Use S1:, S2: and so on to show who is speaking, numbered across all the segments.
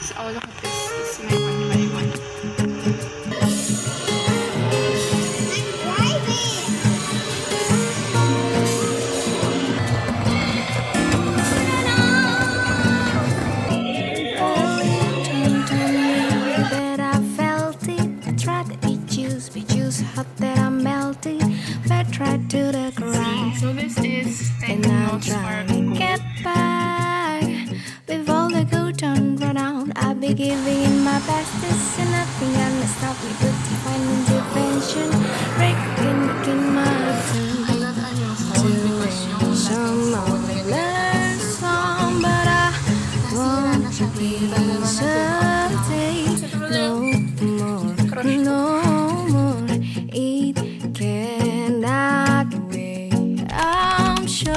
S1: So oh, look at this. This is my one by one.
S2: To the ground,
S1: So this is
S2: and I'm trying to get back. With all the good turned around, I'll be giving in my best. This and nothing gonna stop me but divine intervention. Breaking my turn to win some other song, but I won't be certain. No more. It cannot wait. I'm sure.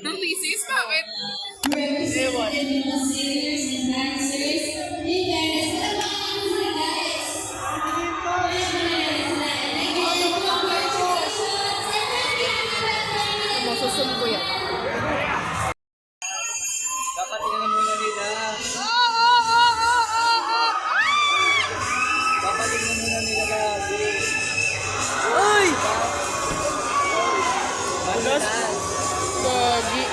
S1: Ang thesis, bakit? Masusunod ko yan.
S3: Dapat tingnan muna nila. Dapat tingnan muna nila kasi. Uy! Madulas?
S1: Gagi.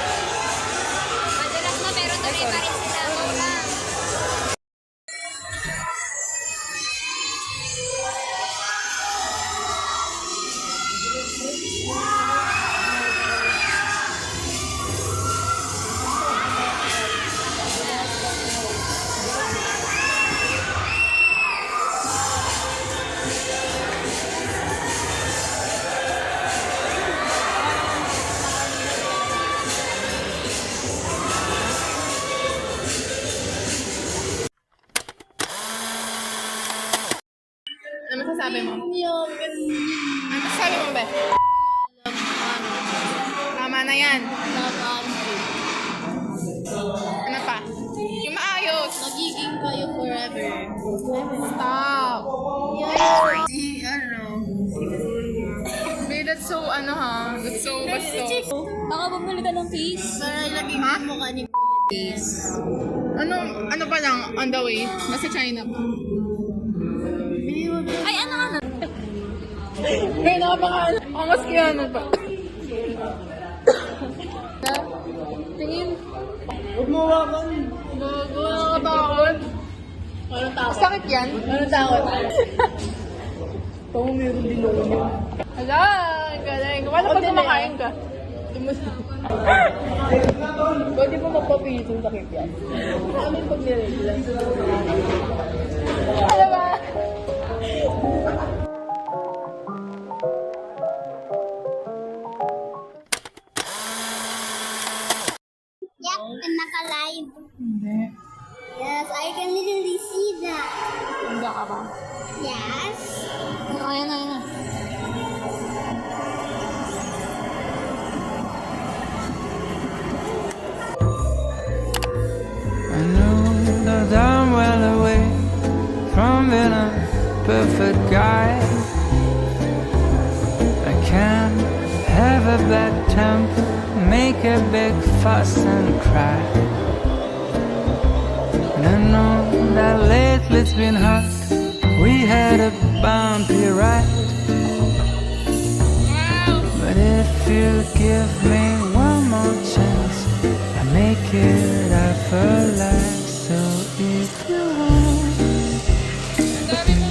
S2: Madalas na pero tuloy pa rin sila.
S1: Ano masasabi mo? Ano masasabi mo, Be? Tama na yan. Ano pa? Yung maayos.
S2: Magiging kayo forever.
S1: Stop.
S2: Yes.
S1: Be, that's so, ano ha? That's so bastos.
S2: Baka bumili ka ng case. Para ilagay mo yung mukha ni case.
S1: Ano pa lang, on the way? Nasa China pa.
S2: Ay, ano?
S1: Be, napaka, angas kaya ano pa. Tingin.
S3: Huwag mo hawakan.
S1: Bago, nakatakot.
S2: Walang takot.
S1: Sakit yan?
S2: Walang takot.
S3: Ito meron din ako niya.
S1: Hala, galing. Paano pag kumakain ka?
S3: Pwede pa magpapilit yung takip yan. Ano yung pag niregulan?
S1: Ano ba?
S4: Yep, and naka-live.
S1: Hindi.
S4: Yes, I can literally see that.
S1: Hindi ka ba?
S4: Yes.
S1: Ayan na.
S5: I know that I'm well away from being a perfect guy. I can't have a bad temper, make a big fuss and cry. And I know that lately it's been hard. We had a bumpy ride. But if you give me one more chance, I make it up for life. So if you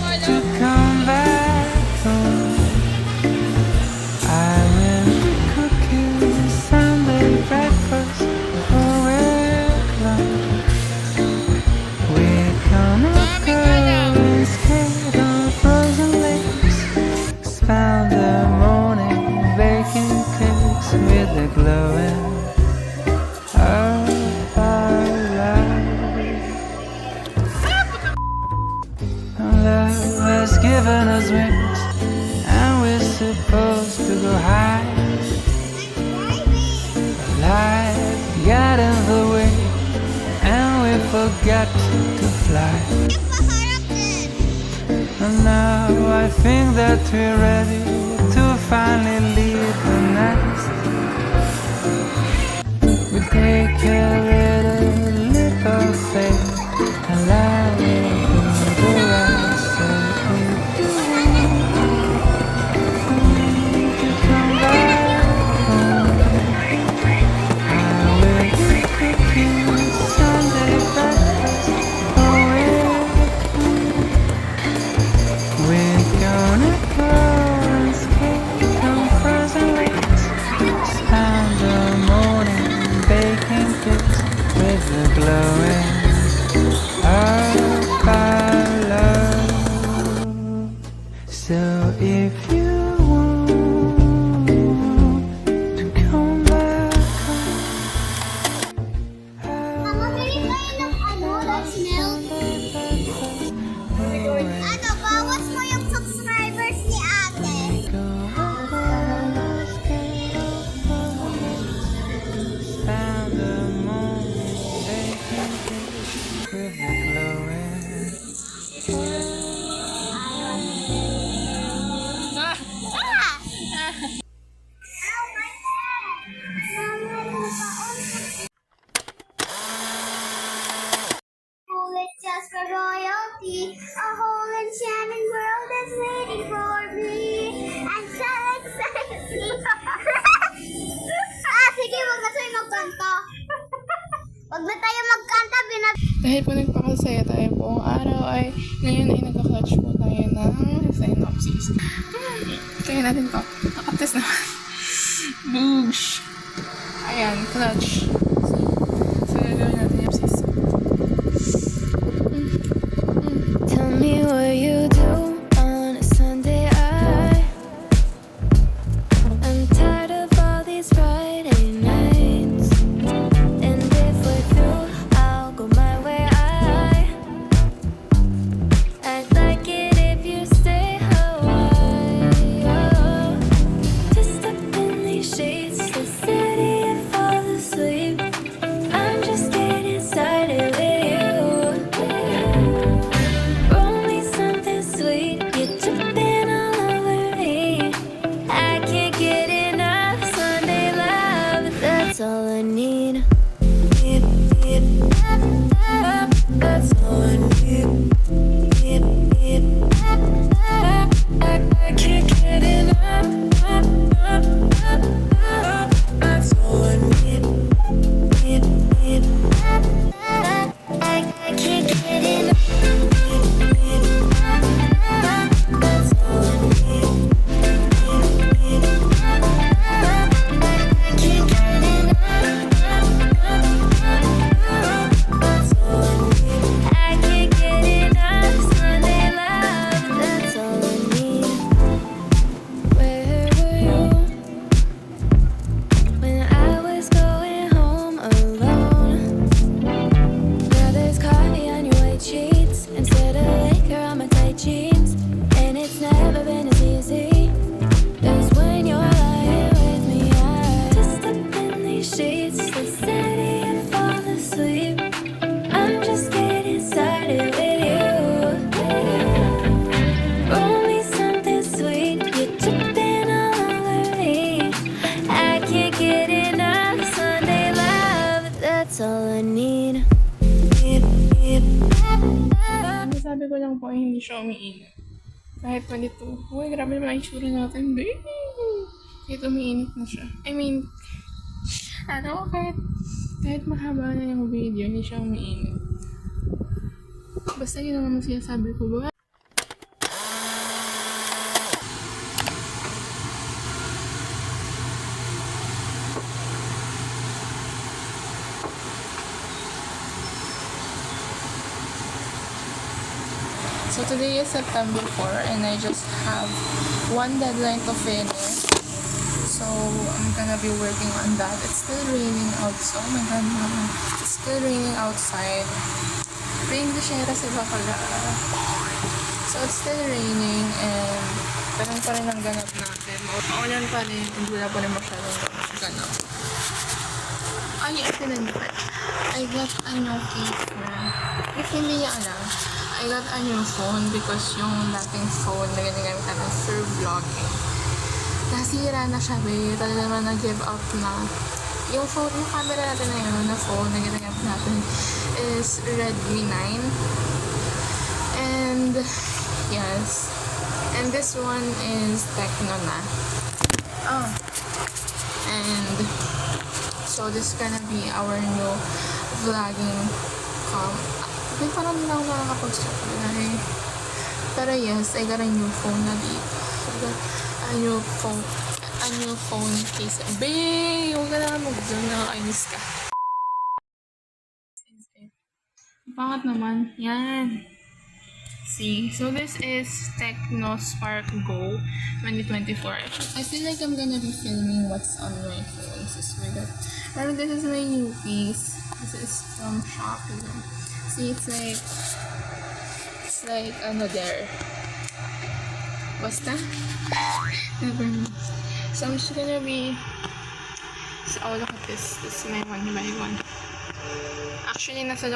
S5: want to come back home, I will be cooking Sunday breakfast for lunch. We're gonna go and skate on frozen lakes, spend the morning baking cakes with the glowing earth. given us wings, and we're supposed to go high. Life got in the way, and we forgot to fly. And now I think that we're ready to finally leave the nest. We'll take a little leap of faith and let it do the rest. So if you want to come back home, I will cook you Sunday breakfast. Oh, we're gonna go and skate on frozen lakes, spend the morning baking cakes with the glowing of our love. So if you want to come back
S4: Mama, bili tayo ng ano, that's milk. Ano, bawas mo yung subscribers ni ate.
S5: spend the morning baking cakes with the glowing.
S4: Ow, my It's just for royalty, a whole enchanting world is waiting for me. I'm so excited. Sige, wag na tayo magkanta. Wag na tayo magkanta,
S1: Dahil po nagpakasaya tayo buong araw ay ngayon ay nagka-clutch po tayo ng synopsis. Kaya natin to. Nakatest naman. Boosh! Ayan, clutch. So, gagawin natin yung synopsis.
S2: Tell me what you do on a Sunday. I'm tired of all these Friday nights. And if we're through, I'll go my way. I'd like it if you stay a while. Just up in these sheets, the city and fall asleep. I'm just getting started with you. Roll me something sweet, you're tripping all over me. I can't get enough Sunday love, that's all I need. That's all I need. I can't get enough. That's all I need. I can't get enough. That's all I need. I can't get enough. That's all I need. I can't get enough Sunday love. That's all I need. Where were you when I was going home alone? Brothers coffee on your white sheets instead of liquor on my tight jeans. And it's never been as easy as when you're lying with me. I just up in these sheets, the city and fall asleep. I'm just getting started with you. Roll me something sweet, you're tripping all over me. I can't get enough Sunday love, that's all I need.
S1: Sabi ko lang po ay hindi siya umiinit. Kahit 22. Uy, grabe naman ang itsura natin, baby. Kahit umiinit na siya. I mean, kahit mahaba na yung video, hindi siya umiinit. Basta yun naman siya sabi ko ba? So today is September 4 and I just have one deadline to finish. So I'm gonna be working on that. It's still raining outside. Oh my god, mama. It's still raining outside. Rain de sila pala. So, it's still raining and ganun pa rin ang ganap natin. Maulan pa rin and wala pa rin masyadong ganap. Ay, I got a new case na. If hindi niya alam, I got a new phone because yung dating phone na ginagamit natin for vlogging. Nasira na siya, babe. Talaga naman nag-give up na. Yung phone, yung camera natin na yun, na phone na ginagamit natin is Redmi 9. And, yes. And this one is Tecno na. Oh. And, so this is gonna be our new vlogging Hindi parang hindi ako nakakapag-start na eh. Pero yes, I got a new phone na dito. I got a new phone case. Babe! Huwag ka na mag-zoom, nakakainis ka. Pangat naman. Yan. See? So this is Tecno Spark Go 2024. I feel like I'm gonna be filming what's on my phone. Pero this is my new piece. This is from Shopee. See, it's like ano there. Basta? Never mind. So I'm just gonna be... So, oh, look at this. This is my one by one. Actually, nasa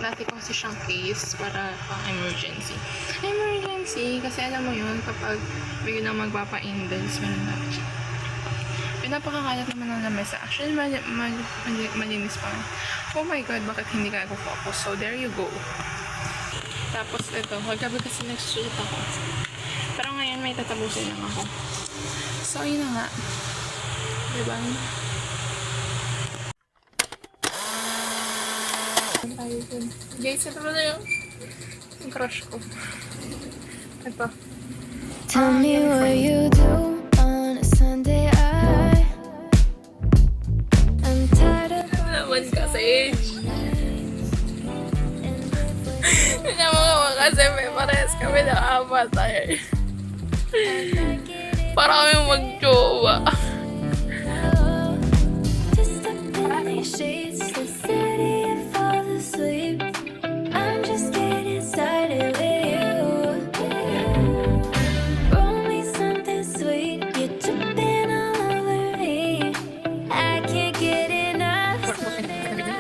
S1: dati ko kasi siyang case para pang emergency. Emergency! Kasi alam mo yun, kapag bigyan na magpapa-indels, meron na siya. Pinapakakalat naman ng lamesa. Actually, malinis pa. Oh my god, bakit hindi ka focus? So, there you go. Tapos, ito. Magkabi kasi nag-shoot ako. Pero ngayon, may tatabusin lang ako. So, yun na nga. Diba? Guys, ito pala yung crush ko. Ito.
S2: Tell me what you do on a Sunday. I'm tired of
S1: Naman kasi. Naman ko kasi may parehas kami na apat tayo. Para kami mag-jowa.
S2: just up in these sheets, the city and fall asleep. I'm just getting started with you. Roll me something sweet, you're tripping all over me. I can't get enough. That's all I need.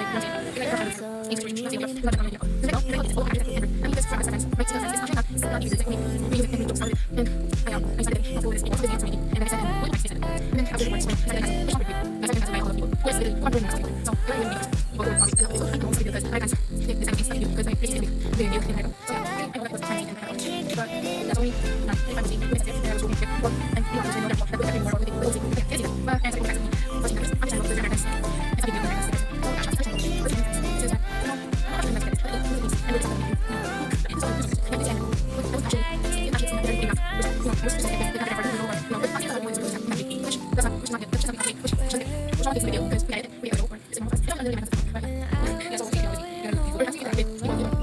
S1: Video